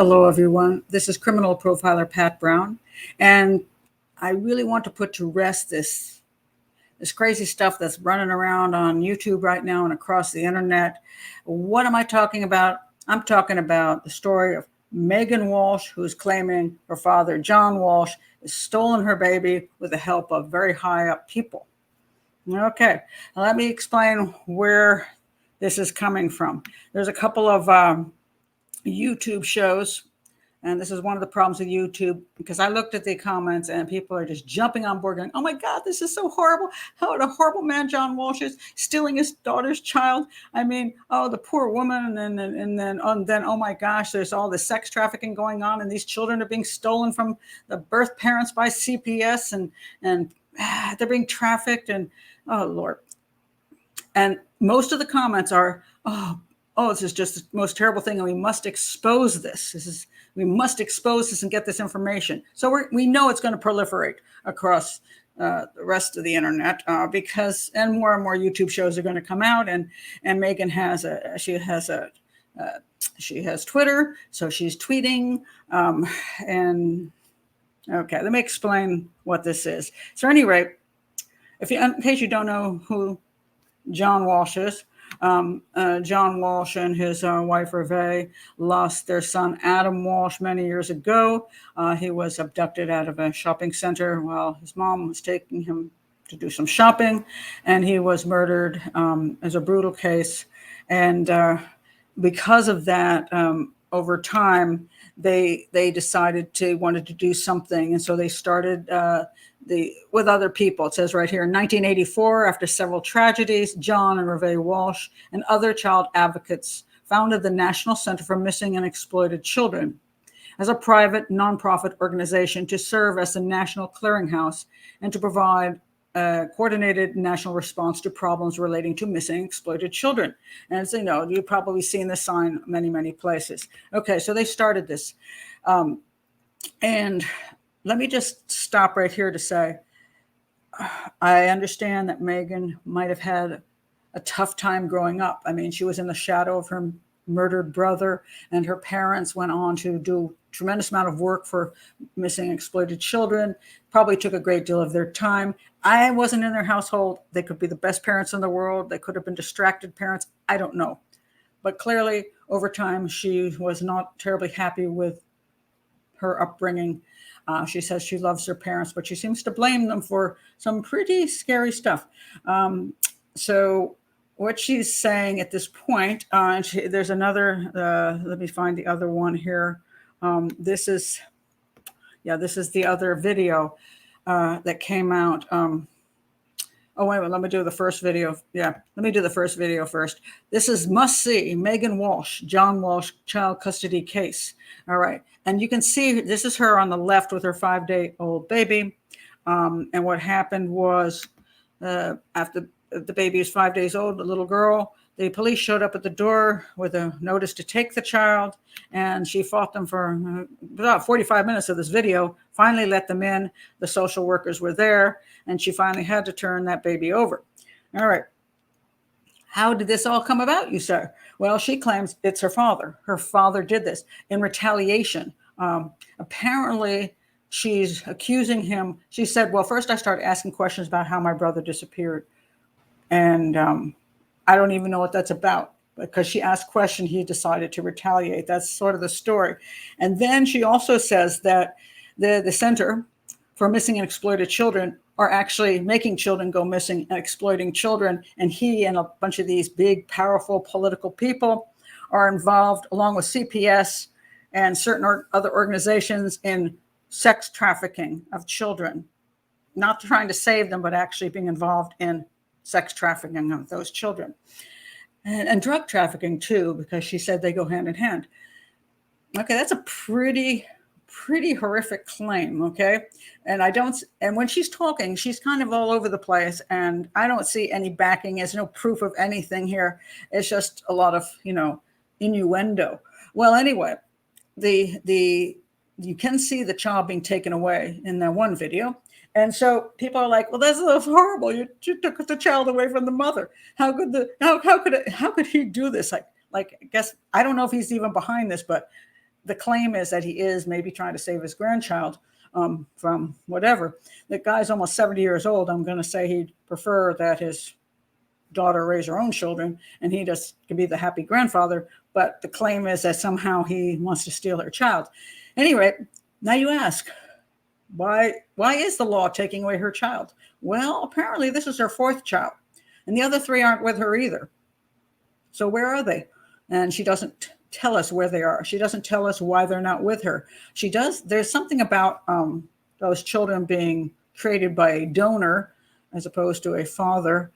Hello, everyone. This is criminal profiler Pat Brown, and I really want to put to rest this crazy stuff that's running around on YouTube right now and across the internet. What am I talking about? I'm talking about the story of Meghan Walsh, who's claiming her father, John Walsh, has stolen her baby with the help of very high up people. Okay, now let me explain where this is coming from. There's a couple of YouTube shows. And this is one of the problems with YouTube, because I looked at the comments and people are just jumping on board going, oh my God, this is so horrible. How a horrible man John Walsh is, stealing his daughter's child. I mean, oh, the poor woman. And then, oh my gosh, there's all the sex trafficking going on. And these children are being stolen from the birth parents by CPS and they're being trafficked. And oh, Lord. And most of the comments are, oh, this is just the most terrible thing, and we must expose this. We must expose this and get this information. So we know it's going to proliferate across the rest of the internet because more and more YouTube shows are going to come out. And Meghan has she has Twitter, so she's tweeting. And okay, let me explain what this is. So, at any rate, in case you don't know who John Walsh is. John Walsh and his wife Hervé lost their son Adam Walsh many years ago. He was abducted out of a shopping center while his mom was taking him to do some shopping, and he was murdered as a brutal case. And because of that, over time, they decided wanted to do something, and so they started with other people. It says right here, in 1984, after several tragedies, John and Hervé Walsh and other child advocates founded the National Center for Missing and Exploited Children as a private nonprofit organization to serve as the national clearinghouse and to provide a coordinated national response to problems relating to missing and exploited children. And as you know, you've probably seen this sign many, many places. Okay, so they started this. And let me just stop right here to say, I understand that Meghan might have had a tough time growing up. I mean, she was in the shadow of her murdered brother, and her parents went on to do a tremendous amount of work for missing and exploited children, probably took a great deal of their time. I wasn't in their household. They could be the best parents in the world. They could have been distracted parents. I don't know. But clearly, over time, she was not terribly happy with her upbringing. She says she loves her parents, but she seems to blame them for some pretty scary stuff. So what she's saying at this point, there's another, let me find the other one here. This is the other video that came out. Oh, wait a minute, let me do the first video. Yeah, let me do the first video first. This is Must See, Meghan Walsh, John Walsh child custody case. All right. And you can see this is her on the left with her 5-day-old baby. And what happened was after the baby is 5 days old, the little girl, the police showed up at the door with a notice to take the child. And she fought them for about 45 minutes of this video, finally let them in. The social workers were there, and she finally had to turn that baby over. All right. How did this all come about, you say? Well, she claims it's her father. Her father did this in retaliation. Apparently, she's accusing him. She said, well, first I started asking questions about how my brother disappeared. And I don't even know what that's about. Because she asked questions, he decided to retaliate. That's sort of the story. And then she also says that the Center for Missing and Exploited Children are actually making children go missing and exploiting children. And he and a bunch of these big, powerful political people are involved, along with CPS and certain other organizations, in sex trafficking of children. Not trying to save them, but actually being involved in sex trafficking of those children. And drug trafficking, too, because she said they go hand in hand. Okay, that's a pretty horrific claim, okay? And when she's talking, she's kind of all over the place, and I don't see any backing. There's no proof of anything here. It's just a lot of, innuendo. Well, anyway, you can see the child being taken away in that one video. And so people are like, well, that's horrible. You took the child away from the mother. How could he do this? Like, I guess, I don't know if he's even behind this, but the claim is that he is maybe trying to save his grandchild from whatever. The guy's almost 70 years old. I'm going to say he'd prefer that his daughter raise her own children and he just can be the happy grandfather. But the claim is that somehow he wants to steal her child. Anyway, now you ask, why is the law taking away her child? Well, apparently this is her fourth child, and the other three aren't with her either. So where are they? And she doesn't tell us where they are. She doesn't tell us why they're not with her. She does. There's something about those children being created by a donor as opposed to a father.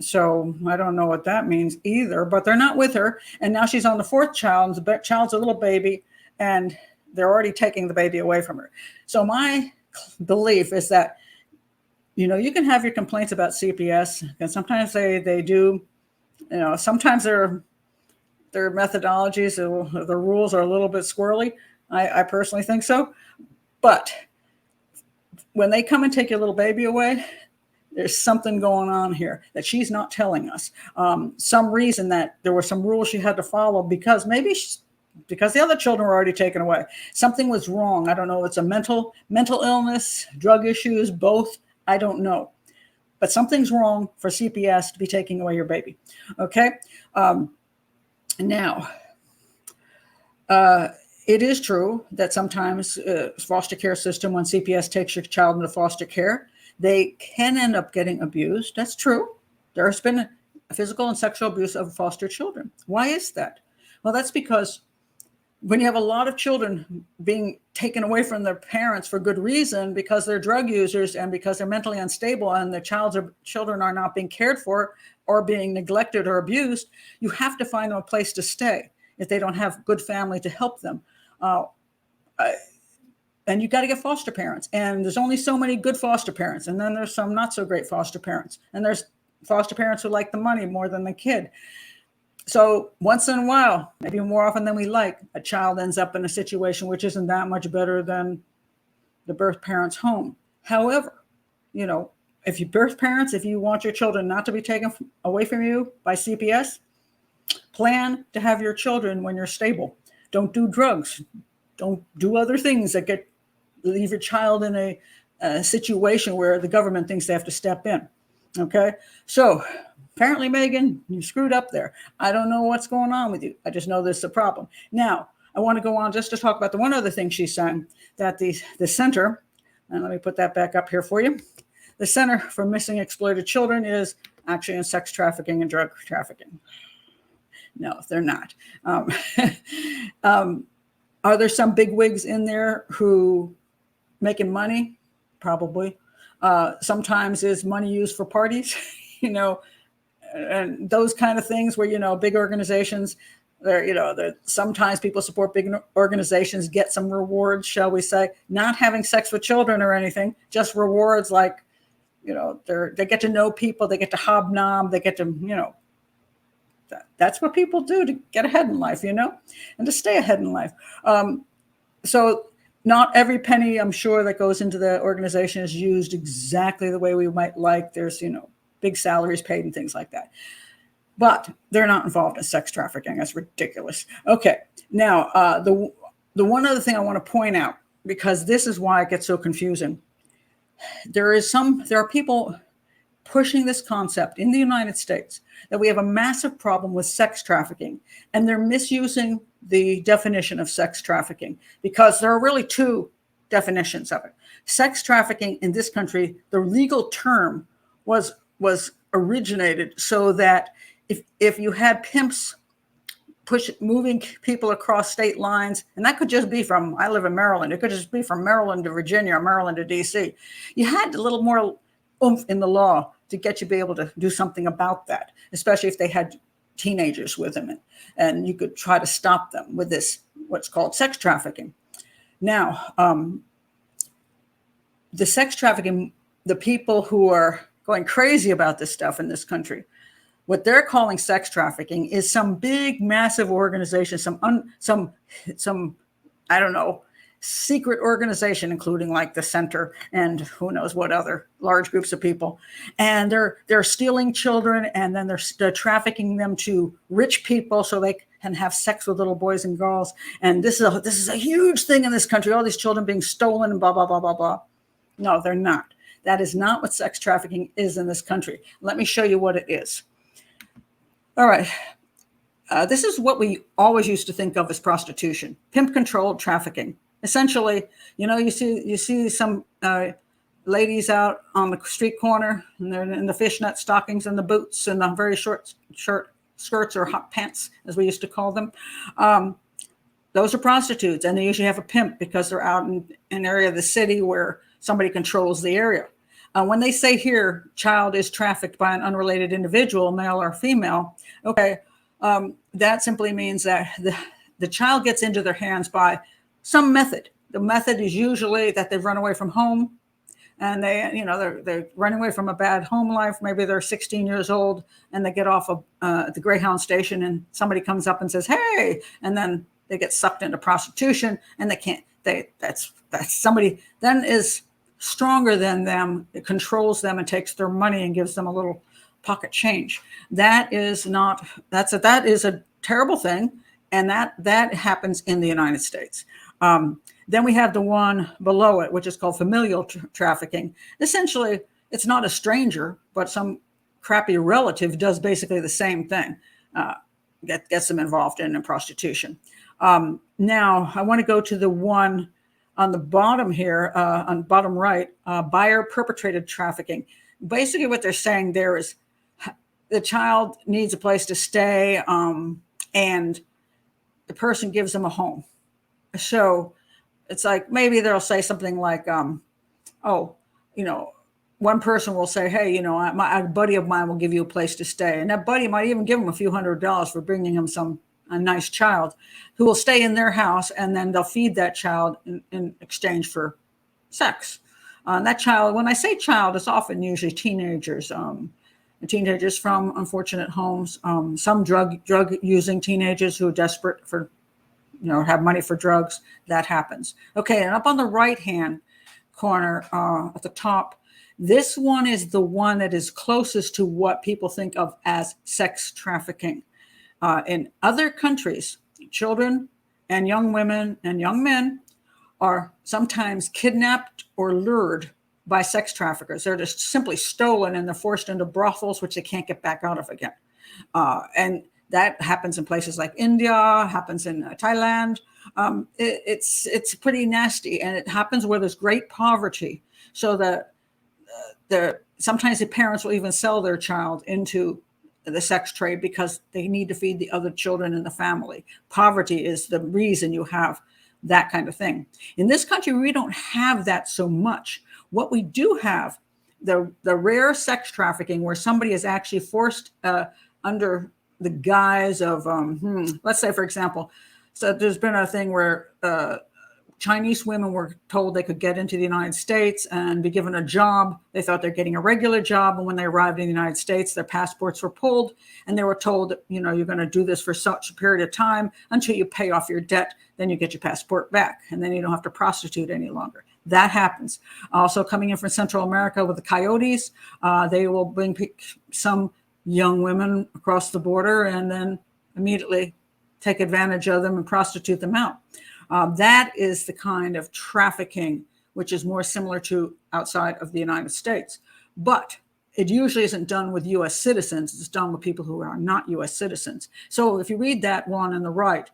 So I don't know what that means either, but they're not with her. And now she's on the fourth child, and the child's a little baby, and they're already taking the baby away from her. So my belief is that, you can have your complaints about CPS, and sometimes they do, sometimes their methodologies, the rules are a little bit squirrely. I personally think so. But when they come and take your little baby away, there's something going on here that she's not telling us. Some reason that there were some rules she had to follow because because the other children were already taken away. Something was wrong. I don't know. It's a mental illness, drug issues, both. I don't know. But something's wrong for CPS to be taking away your baby. Okay. Now, it is true that sometimes foster care system, when CPS takes your child into foster care, they can end up getting abused. That's true. There has been physical and sexual abuse of foster children. Why is that? Well, that's because when you have a lot of children being taken away from their parents for good reason, because they're drug users and because they're mentally unstable and the children are not being cared for or being neglected or abused, you have to find them a place to stay if they don't have good family to help them. And you got to get foster parents. And there's only so many good foster parents. And then there's some not so great foster parents. And there's foster parents who like the money more than the kid. So once in a while, maybe more often than we like, a child ends up in a situation which isn't that much better than the birth parents' home. However, if you birth parents, if you want your children not to be taken away from you by CPS, plan to have your children when you're stable. Don't do drugs. Don't do other things that leave your child in a situation where the government thinks they have to step in. Okay? So apparently, Meghan, you screwed up there. I don't know what's going on with you. I just know there's a problem. Now, I want to go on just to talk about the one other thing she's saying, that the center, and let me put that back up here for you. The Center for Missing Exploited Children is actually in sex trafficking and drug trafficking. No, they're not. Are there some bigwigs in there who making money? Probably. Sometimes is money used for parties, and those kind of things where, big organizations, sometimes people support big organizations, get some rewards, shall we say, not having sex with children or anything, just rewards like, they get to know people, they get to hobnob, they get to, that's what people do to get ahead in life, and to stay ahead in life. So not every penny, I'm sure, that goes into the organization is used exactly the way we might like. There's, big salaries paid and things like that. But they're not involved in sex trafficking. That's ridiculous. Okay. Now, the one other thing I want to point out, because this is why it gets so confusing. There are people pushing this concept in the United States that we have a massive problem with sex trafficking, and they're misusing the definition of sex trafficking because there are really two definitions of it. Sex trafficking in this country, the legal term was originated so that if you had pimps moving people across state lines, and that could just be from, I live in Maryland, it could just be from Maryland to Virginia or Maryland to DC. You had a little more oomph in the law to get you to be able to do something about that, especially if they had teenagers with them, and you could try to stop them with this, what's called sex trafficking. Now, the sex trafficking, the people who are going crazy about this stuff in this country, what they're calling sex trafficking is some big, massive organization, some I don't know, secret organization, including like the center and who knows what other large groups of people. And they're stealing children, and then they're trafficking them to rich people so they can have sex with little boys and girls. And this is a huge thing in this country, all these children being stolen and blah, blah, blah, blah, blah. No, they're not. That is not what sex trafficking is in this country. Let me show you what it is. All right. This is what we always used to think of as prostitution, pimp-controlled trafficking. Essentially, you see some ladies out on the street corner, and they're in the fishnet stockings and the boots and the very short skirts or hot pants, as we used to call them. Those are prostitutes, and they usually have a pimp because they're out in an area of the city where somebody controls the area. When they say here, child is trafficked by an unrelated individual, male or female, okay, that simply means that the child gets into their hands by some method. The method is usually that they've run away from home, and they're running away from a bad home life. Maybe they're 16 years old and they get off of the Greyhound station, and somebody comes up and says, "Hey," and then they get sucked into prostitution, and they can't. That's somebody then is stronger than them. It controls them and takes their money and gives them a little pocket change. That is a terrible thing, and that happens in the United States. Then we have the one below it, which is called familial trafficking. Essentially, it's not a stranger, but some crappy relative does basically the same thing, gets them involved in prostitution. Now, I want to go to the one on the bottom here, on the bottom right, buyer-perpetrated trafficking. Basically, what they're saying there is the child needs a place to stay, and the person gives them a home. So it's like maybe they'll say something like, one person will say, "Hey, a buddy of mine will give you a place to stay." And that buddy might even give him a few $100s for bringing him a nice child who will stay in their house, and then they'll feed that child in exchange for sex. That child, when I say child, it's often usually teenagers from unfortunate homes, some drug using teenagers who are desperate for, have money for drugs. That happens. Okay, and up on the right-hand corner at the top, this one is the one that is closest to what people think of as sex trafficking. In other countries, children and young women and young men are sometimes kidnapped or lured by sex traffickers. They're just simply stolen, and they're forced into brothels, which they can't get back out of again. And that happens in places like India, happens in Thailand. It's pretty nasty, and it happens where there's great poverty. So that sometimes the parents will even sell their child into the sex trade because they need to feed the other children in the family. Poverty is the reason you have that kind of thing. In this country, we don't have that so much. What we do have, the rare sex trafficking where somebody is actually forced under the guise of, let's say, for example, so there's been a thing where Chinese women were told they could get into the United States and be given a job. They thought they're getting a regular job. And when they arrived in the United States, their passports were pulled, and they were told, you're going to do this for such a period of time until you pay off your debt. Then you get your passport back, and then you don't have to prostitute any longer. That happens. Also coming in from Central America with the coyotes, they will bring some young women across the border and then immediately take advantage of them and prostitute them out. That is the kind of trafficking which is more similar to outside of the United States. But it usually isn't done with U.S. citizens. It's done with people who are not U.S. citizens. So if you read that one on the right,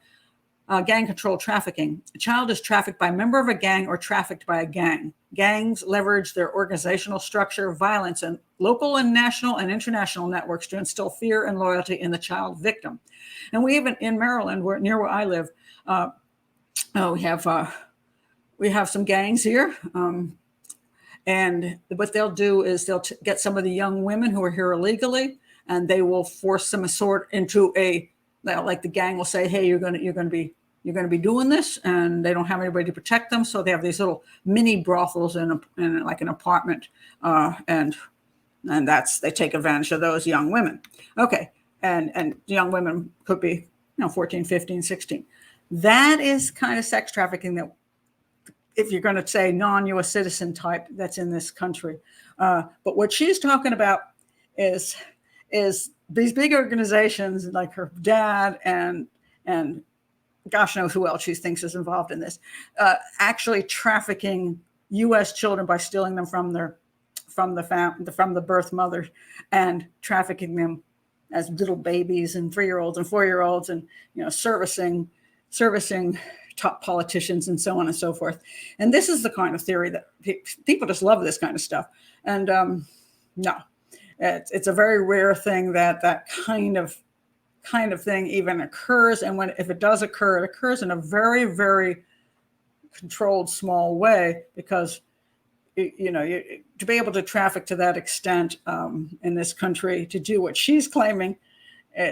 gang control trafficking, a child is trafficked by a member of a gang or trafficked by a gang. Gangs leverage their organizational structure, violence, and local and national and international networks to instill fear and loyalty in the child victim. And we even in Maryland, near where I live, we have some gangs here. And what they'll do is they'll get some of the young women who are here illegally, and they will force them into like the gang will say, "Hey, you're going to be doing this," and they don't have anybody to protect them, so they have these little mini brothels in like an apartment, and they take advantage of those young women. Okay, and young women could be 14, 15, 16. That is kind of sex trafficking that if you're going to say non-U.S. citizen type that's in this country. But what she's talking about is these big organizations like her dad and gosh knows who else she thinks is involved in this, actually trafficking U.S. children by stealing them from the birth mother and trafficking them as little babies and 3-year-olds and 4-year-olds, and servicing top politicians and so on and so forth. And this is the kind of theory that people just love this kind of stuff. And no, it's a very rare thing that kind of thing even occurs. And if it does occur, it occurs in a very, very controlled, small way, because to be able to traffic to that extent in this country, to do what she's claiming,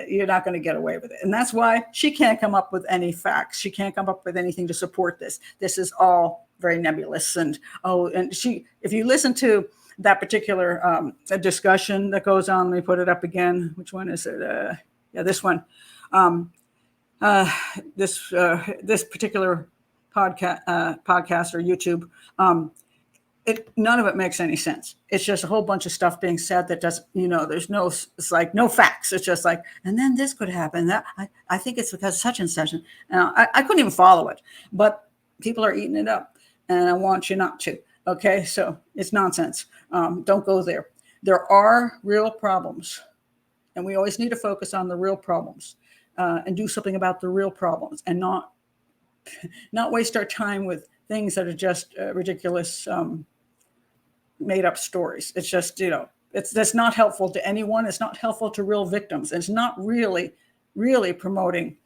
you're not going to get away with it. And that's why she can't come up with any facts. She can't come up with anything to support this. This is all very nebulous. And if you listen to that particular discussion that goes on, let me put it up again. Which one is it? Yeah, this one. This particular podcast or YouTube. None of it makes any sense. It's just a whole bunch of stuff being said that doesn't, it's like no facts. It's just like, and then this could happen. That I think it's because such and such. I couldn't even follow it, but people are eating it up, and I want you not to. Okay, so it's nonsense. Don't go there. There are real problems, and we always need to focus on the real problems and do something about the real problems, and not waste our time with things that are just ridiculous. Made up stories. It's just, that's not helpful to anyone. It's not helpful to real victims. It's not really promoting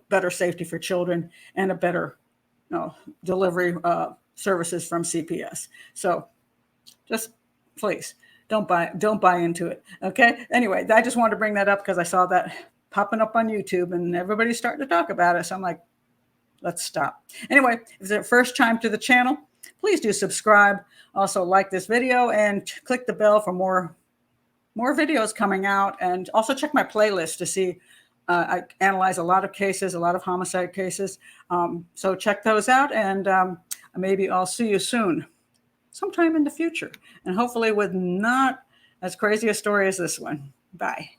better safety for children and a better delivery services from CPS. So just please don't buy into it. Okay. Anyway, I just wanted to bring that up because I saw that popping up on YouTube and everybody's starting to talk about it. So I'm like, let's stop. Anyway, if it's your first time to the channel, please do subscribe. Also like this video and click the bell for more videos coming out. And also check my playlist to see, I analyze a lot of cases, a lot of homicide cases. So check those out, and maybe I'll see you soon, sometime in the future. And hopefully with not as crazy a story as this one. Bye.